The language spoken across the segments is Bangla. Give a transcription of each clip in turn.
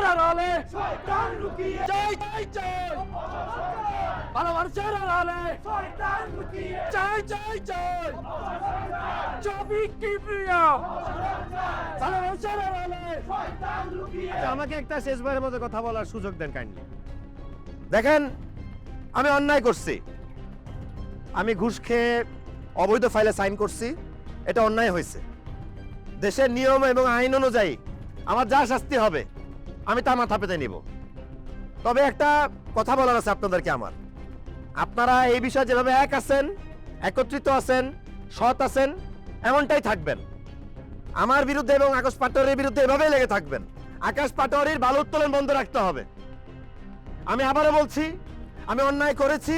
মানুষের আড়ালে জয় জয় জয়, ভালো মানুষের আড়ালে জয় জয় জয়, ছবি কি প্রিয়, ভালো মানুষের আড়ালে। আমাকে একটা শেষবারের মতো কথা বলার সুযোগ দেন কাইন্ডলি। দেখেন, আমি অন্যায় করছি, আমি ঘুষ খেয়ে অবৈধ ফাইলে সাইন করছি, এটা অন্যায় হয়েছে। দেশের নিয়ম এবং আইন অনুযায়ী আমার যা শাস্তি হবে আমি তা মাথা পেতে নিব। তবে একটা কথা বলার আছে আপনাদেরকে আমার, আপনারা এই বিষয়ে যেভাবে এক আছেন, একত্রিত আছেন, সৎ আছেন, এমনটাই থাকবেন। আমার বিরুদ্ধে এবং আকাশ পাটোয়ারির বিরুদ্ধে এভাবেই লেগে থাকবেন। আকাশ পাটোয়ারির বালু উত্তোলন বন্ধ রাখতে হবে। আমি আবারও বলছি, আমি অন্যায় করেছি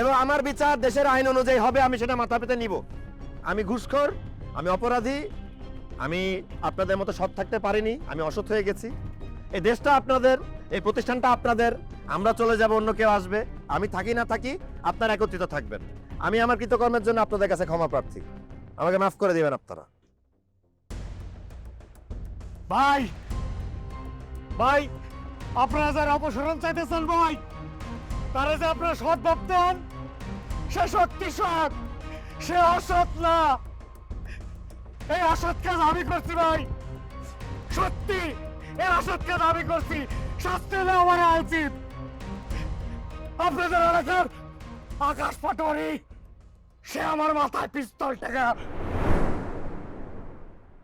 এবং আমার বিচার দেশের আইন অনুযায়ী হবে, আমি সেটা মাথা পেতে নিব। আমি ঘুষখোর, আমি অপরাধী, আমি আপনাদের মতো সৎ থাকতে পারিনি, আমি অসৎ হয়ে গেছি। এই দেশটা আপনাদের, এই প্রতিষ্ঠানটা আপনাদের, আমরা চলে যাব, অন্য কেউ আসবে। আমি থাকি না থাকি, আপনারা একত্রিত থাকবেন। আমি আমার কৃতকর্মের জন্য আপনাদের কাছে ক্ষমা প্রার্থী, আমাকে মাফ করে দিবেন আপনারা। ভাই ভাই, আপনারা যারা অপসারণ চাইতেছেন ভাই, তারা যে আপনারা সৎ ভাবতেন, সে সত্যি সৎ, সে অসৎ না। এই অসৎ কাজ আমি করছি ভাই, সত্যি এই অসৎ কাজ আমি করছি, শাস্তি নেওয়া আমার উচিত। আপনাদের এলাকার আকাশ পাটোয়ারি, সে আমার মাথায় পিস্তল টেকা